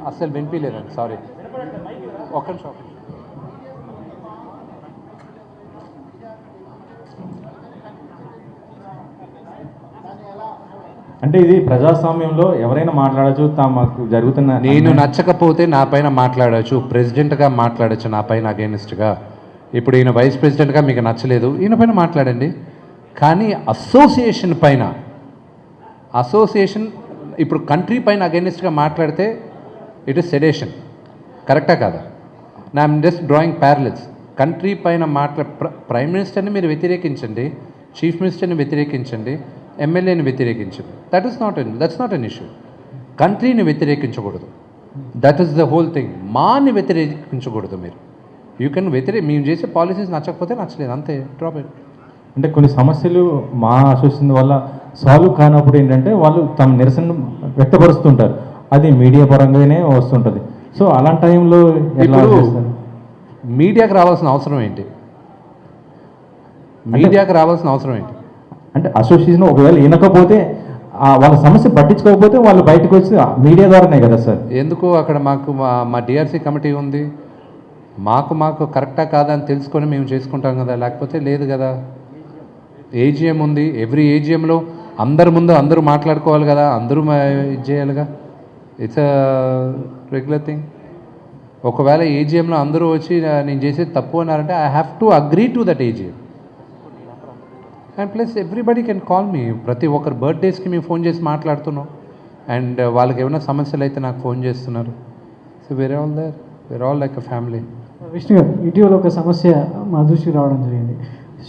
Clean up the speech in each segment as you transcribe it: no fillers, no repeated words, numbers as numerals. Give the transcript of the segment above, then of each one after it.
అసలు వినిపించలేదండి, సారీ. ఒక్క నిమిషం. అంటే ఇది ప్రజాస్వామ్యంలో ఎవరైనా మాట్లాడచ్చు, మాకు జరుగుతున్న నేను నచ్చకపోతే నా పైన మాట్లాడచ్చు, ప్రెసిడెంట్గా మాట్లాడచ్చు నా పైన అగేనిస్ట్గా. ఇప్పుడు ఈయన వైస్ ప్రెసిడెంట్గా మీకు నచ్చలేదు, ఈయన పైన మాట్లాడండి. కానీ అసోసియేషన్ ఇప్పుడు కంట్రీ పైన అగేనిస్ట్గా మాట్లాడితే ఇట్ ఇస్ సెడేషన్, కరెక్టా కాదా? I'm just drawing parallels. Country పైన ప్రైమ్ మినిస్టర్ని మీరు వ్యతిరేకించండి, చీఫ్ మినిస్టర్ని వ్యతిరేకించండి, ఎమ్మెల్యేని వ్యతిరేకించండి, దట్స్ నాట్ అన్ ఇష్యూ. కంట్రీని వ్యతిరేకించకూడదు, that is the whole thing. మాని వ్యతిరేకించకూడదు. మీరు మేము చేసే పాలసీస్ నచ్చకపోతే నచ్చలేదు, అంతే, డ్రాప్ ఇట్. అంటే కొన్ని సమస్యలు మా అసోసియేషన్ వల్ల సాల్వ్ కానప్పుడు ఏంటంటే వాళ్ళు తమ నిరసన వ్యక్తపరుస్తుంటారు, అది మీడియా పరంగానే వస్తుంటుంది. సో అలాంటి టైంలో మీడియాకి రావాల్సిన అవసరం ఏంటి? అంటే అసోసియేషన్ ఒకవేళ వినకపోతే వాళ్ళ సమస్య పట్టించుకోకపోతే వాళ్ళు బయటకు వచ్చి మీడియా ద్వారానే కదా సార్. ఎందుకు అక్కడ మాకు మా డిఆర్సీ కమిటీ ఉంది, మాకు కరెక్టా కాదా అని తెలుసుకొని మేము చేసుకుంటాం కదా, లేకపోతే లేదు కదా. ఏజిఎం ఉంది, ఎవ్రీ ఏజిఎంలో అందరి ముందు అందరూ మాట్లాడుకోవాలి కదా, అందరూ ఇది చేయాలిగా, ఇట్స్ అ రెగ్యులర్ థింగ్. ఒకవేళ ఏజిఎంలో అందరూ వచ్చి నేను చేసేది తప్పు అన్నారంటే I have to agree to that AGM. And plus everybody can call me. ప్రతి ఒక్కరు బర్త్డేస్కి మేము ఫోన్ చేసి మాట్లాడుతున్నాం, అండ్ వాళ్ళకి ఏమైనా సమస్యలు అయితే నాకు ఫోన్ చేస్తున్నారు. సో వేరే all like a family. Vishnu గారు, ఇటీవల ఒక సమస్య మా దృష్టికి రావడం జరిగింది.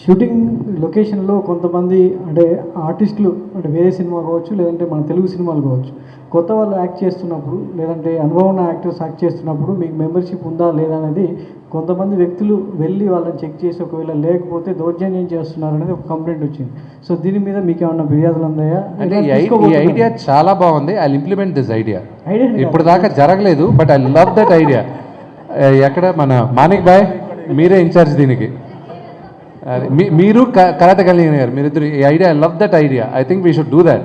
షూటింగ్ లొకేషన్లో కొంతమంది అంటే ఆర్టిస్టులు, అంటే వేరే సినిమా కావచ్చు, లేదంటే మన తెలుగు సినిమాలు కావచ్చు, కొత్త వాళ్ళు యాక్ట్ చేస్తున్నప్పుడు, లేదంటే అనుభవం ఉన్న యాక్టర్స్ యాక్ట్ చేస్తున్నప్పుడు మీకు మెంబర్షిప్ ఉందా లేదా అనేది కొంతమంది వ్యక్తులు వెళ్ళి వాళ్ళని చెక్ చేసి ఒకవేళ లేకపోతే దౌర్జన్యం చేస్తున్నారు అనేది ఒక కంప్లైంట్ వచ్చింది. సో దీని మీద మీకు ఏమన్నా ఫిర్యాదులు ఉన్నాయా? అంటే ఈ ఐడియా చాలా బాగుంది, ఐ ఇంప్లిమెంట్ దిస్ ఐడియా. ఇప్పుడు దాకా జరగలేదు, but I love that idea. ఎక్కడ మన మానిక్ బాయ్, మీరే ఇన్ఛార్జ్ దీనికి. మీరు కరాటే కళ్యాణ్ గారు, మీరిద్దరు ఈ idea, I love that idea. I think we should do that.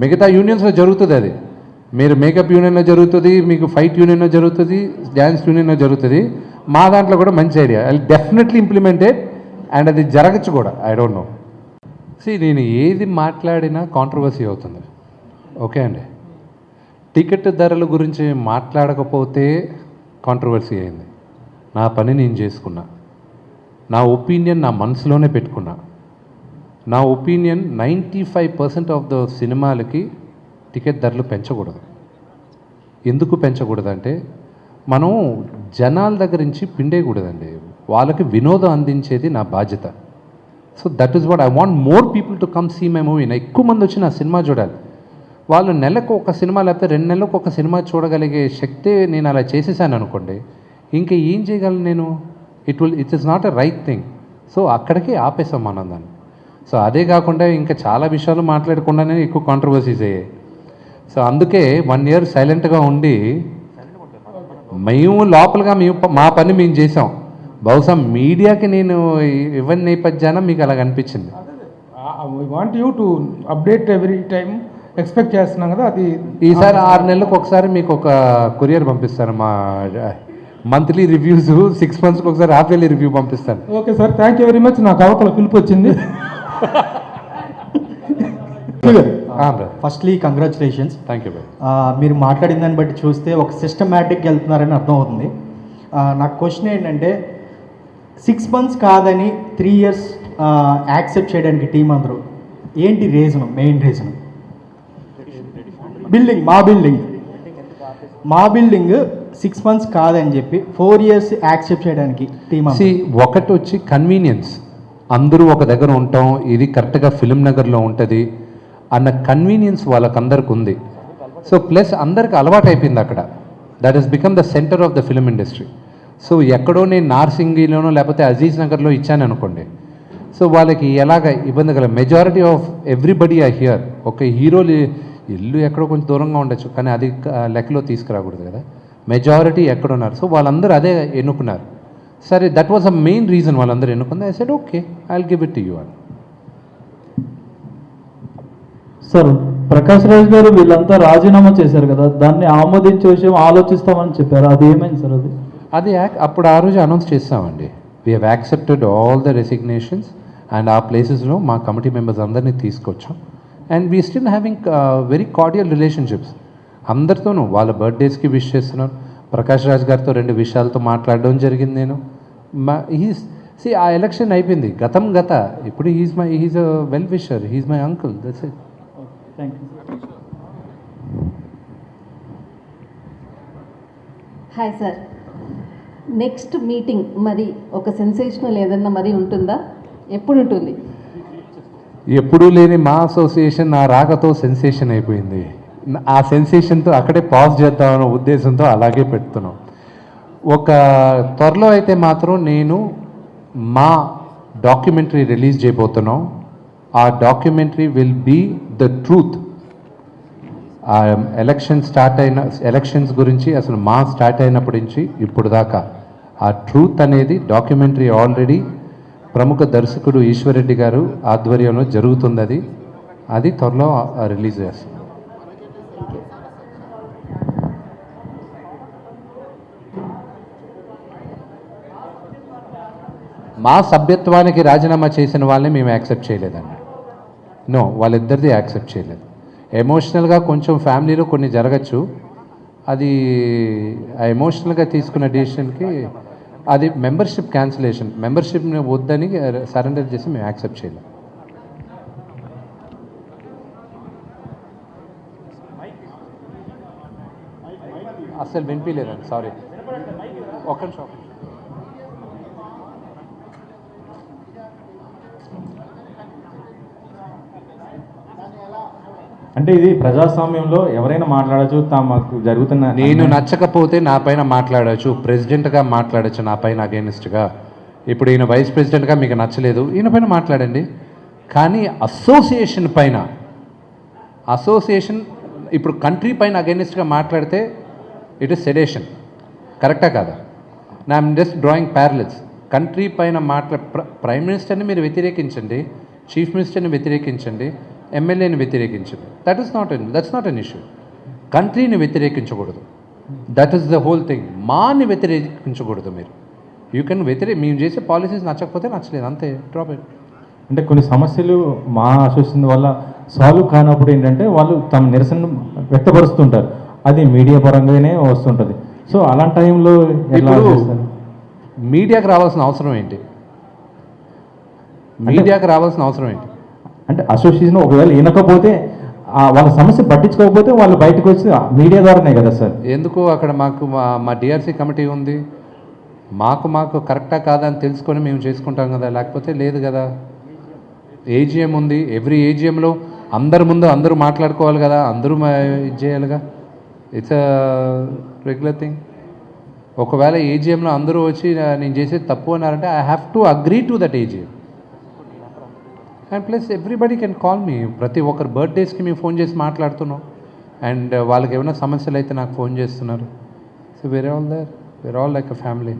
మిగతా యూనియన్స్లో జరుగుతుంది అది, మీరు మేకప్ యూనియన్లో జరుగుతుంది, మీకు ఫైట్ యూనియన్లో జరుగుతుంది, డ్యాన్స్ యూనియన్లో జరుగుతుంది. మా దాంట్లో కూడా మంచి idea, I definitely implemented. And అది జరగచ్చు కూడా, ఐ డోంట్ నో. నేను ఏది మాట్లాడినా కాంట్రవర్సీ అవుతుంది, ఓకే అండి. టికెట్ ధరల గురించి మాట్లాడకపోతే కాంట్రవర్సీ అయింది. నా పని నేను చేసుకున్నా, నా ఒపీనియన్ నా మనసులోనే పెట్టుకున్నా. నా ఒపీనియన్ 95% ఆఫ్ ద సినిమాలకి టికెట్ ధరలు పెంచకూడదు. ఎందుకు పెంచకూడదంటే మనం జనాల దగ్గర నుంచి పిండేయకూడదండి, వాళ్ళకి వినోదం అందించేది నా బాధ్యత. So that is what I want more people to come see my movie. నా ఎక్కువ మంది వచ్చి నా సినిమా చూడాలి. వాళ్ళు నెలకు ఒక సినిమా లేకపోతే 2 నెలలకు ఒక సినిమా చూడగలిగే శక్తి నేను అలా చేసేసాను అనుకోండి, ఇంకా ఏం చేయగలను నేను? It is not a right thing. So అక్కడికి ఆపేసాం మనం దాన్ని. సో అదే కాకుండా ఇంకా చాలా విషయాలు మాట్లాడకుండానే ఎక్కువ కాంట్రవర్సీస్ అయ్యాయి. సో అందుకే 1 year సైలెంట్గా ఉండి మేము లోపలగా మా పని మేము చేసాం. బహుశా మీడియాకి నేను ఇవ్వని నేపథ్యాన మీకు అలా అనిపించింది. Want you to update every time expect చేస్తున్నాం కదా. అది ఈసారి 6 నెలలకు ఒకసారి మీకు ఒక కొరియర్ పంపిస్తాను, మా మంత్లీ రివ్యూస్, 6 monthsకి ఒకసారి హాఫ్ ఇయర్లీ రివ్యూ పంపిస్తాను. Okay sir, thank you very much. నాకు అవతల పిలుపు వచ్చింది. Firstly congratulations. Thank you. మీరు మాట్లాడిన దాన్ని బట్టి చూస్తే ఒక సిస్టమేటిక్గా వెళ్తున్నారని అర్థమవుతుంది. నా క్వశ్చన్ ఏంటంటే 6 months కాదని 3 years యాక్సెప్ట్ చేయడానికి టీం అందరూ ఏంటి రీజను? మెయిన్ రీజను మా బిల్డింగ్ 6 months కాదని చెప్పి 4 years యాక్సెప్ట్ చేయడానికి టీం. ఒకటి వచ్చి కన్వీనియన్స్, అందరూ ఒక దగ్గర ఉంటాం, ఇది కరెక్ట్గా ఫిలిం నగర్లో ఉంటుంది అన్న కన్వీనియన్స్ వాళ్ళకందరికి ఉంది. సో ప్లస్ అందరికి అలవాటు అయిపోయింది అక్కడ. That is become the centre of the film industry. So ఎక్కడో నేను నార్సింగిలోనో లేకపోతే అజీజ్ నగర్లో ఇచ్చాను అనుకోండి, సో వాళ్ళకి ఎలాగ ఇబ్బంది కల. Majority of everybody are here. ఒక హీరోలు ఇల్లు ఎక్కడో కొంచెం దూరంగా ఉండొచ్చు, కానీ అది లెక్కలో తీసుకురాకూడదు కదా. మెజారిటీ ఎక్కడున్నారు, సో వాళ్ళందరూ అదే ఎన్నుకున్నారు. సరే, that was a main reason వాళ్ళందరూ ఎన్నుకుంది. I said okay, I will give it to you అని. సార్ ప్రకాష్ రాజ్ గారు వీళ్ళంతా రాజీనామా చేశారు కదా, దాన్ని ఆమోదించే విషయం ఆలోచిస్తామని చెప్పారు. అది ఏమైంది సార్? అది అప్పుడు ఆ రోజు అనౌన్స్ చేస్తామండి. We have accepted all the resignations and ఆ ప్లేసెస్లో మా కమిటీ మెంబర్స్ అందరినీ తీసుకొచ్చాం. And we still having very cordial relationships. అందరితోనూ వాళ్ళ బర్త్డేస్కి విష్ చేస్తున్నాను. ప్రకాష్ రాజ్ గారితో 2 విషయాలతో మాట్లాడడం జరిగింది. నేను ఆ ఎలక్షన్ అయిపోయింది, గత. ఇప్పుడు he's a well wisher, he's my uncle, that's it. Thank you. Hi sir, next meeting మరి ఒక సెన్సేషనల్ ఏదన్నా మరి ఉంటుందా? ఎప్పుడు ఉంటుంది? ఎప్పుడూ లేని మా అసోసియేషన్ నా రాకతో సెన్సేషన్ అయిపోయింది. ఆ సెన్సేషన్తో అక్కడే పాజ్ చేద్దామన్న ఉద్దేశంతో అలాగే పెడుతున్నాం. ఒక త్వరలో అయితే మాత్రం నేను మా డాక్యుమెంటరీ రిలీజ్ చేయబోతున్నాం. ఆ documentary will be the truth. Elections గురించి అసలు మా స్టార్ట్ అయినప్పటి నుంచి ఇప్పుడు దాకా ఆ ట్రూత్ అనేది డాక్యుమెంటరీ ఆల్రెడీ ప్రముఖ దర్శకుడు ఈశ్వరెడ్డి గారు ఆధ్వర్యంలో జరుగుతుంది. అది త్వరలో రిలీజ్ చేస్తాం. మా సభ్యత్వానికి రాజీనామా చేసిన వాళ్ళని మేము యాక్సెప్ట్ చేయలేదండి. నో, వాళ్ళిద్దరిది యాక్సెప్ట్ చేయలేదు. ఎమోషనల్గా కొంచెం ఫ్యామిలీలో కొన్ని జరగచ్చు. అది ఆ ఎమోషనల్గా తీసుకున్న డెసిషన్కి అది మెంబర్షిప్ క్యాన్సిలేషన్. మెంబర్షిప్ని వద్దని సరెండర్ చేసి మేము యాక్సెప్ట్ చేయలేం. అసలు వినిపించలేదండి, సారీ. ఒక్క నిమిషం. అంటే ఇది ప్రజాస్వామ్యంలో ఎవరైనా మాట్లాడచ్చు, తమకు జరుగుతున్న నేను నచ్చకపోతే నా పైన మాట్లాడచ్చు, ప్రెసిడెంట్గా మాట్లాడచ్చు నా పైన అగేనిస్ట్గా. ఇప్పుడు ఈయన వైస్ ప్రెసిడెంట్గా మీకు నచ్చలేదు, ఈయన పైన మాట్లాడండి. కానీ అసోసియేషన్ ఇప్పుడు కంట్రీ పైన అగేనిస్ట్గా మాట్లాడితే ఇట్ ఇస్ సెడేషన్. కరెక్టా కాదా? I'm just drawing parallels. Country పైన ప్రైమ్ మినిస్టర్ని మీరు వ్యతిరేకించండి, చీఫ్ మినిస్టర్ని వ్యతిరేకించండి, ఎమ్మెల్యేని వ్యతిరేకించండి. That's not an issue. కంట్రీని వ్యతిరేకించకూడదు. That is the whole thing. మాని వ్యతిరేకించకూడదు. మేము చేసే పాలసీస్ నచ్చకపోతే నచ్చలేదు, అంతే. Drop it. అంటే కొన్ని సమస్యలు మా అసోసియేషన్ వల్ల సాల్వ్ కానప్పుడు ఏంటంటే వాళ్ళు తమ నిరసన వ్యక్తపరుస్తుంటారు. అది మీడియా పరంగానే వస్తుంటుంది. సో అలాంటి టైంలో మీడియాకి రావాల్సిన అవసరం ఏంటి? అంటే అసోసియేషన్ ఒకవేళ వినకపోతే వాళ్ళ సమస్య పట్టించుకోకపోతే వాళ్ళు బయటకు వచ్చి మీడియా ద్వారానే కదా సార్. ఎందుకు అక్కడ మా డిఆర్సీ కమిటీ ఉంది, మాకు కరెక్టా కాదా అని తెలుసుకొని మేము చేసుకుంటాం కదా, లేకపోతే లేదు కదా. ఏజిఎం ఉంది, ఎవ్రీ ఏజిఎంలో అందరూ మాట్లాడుకోవాలి కదా, అందరూ ఇది చేయాలిగా. It's a regular thing. ఒకవేళ ఏజిఎంలో అందరూ వచ్చి నేను చేసేది తప్పు అన్నారంటే I have to agree to that AGM. And plus everybody can call me. ప్రతి ఒక్కరు బర్త్డేస్కి మేము ఫోన్ చేసి మాట్లాడుతున్నాం. అండ్ వాళ్ళకి ఏమైనా సమస్యలు అయితే నాకు ఫోన్ చేస్తున్నారు. So where all like a family.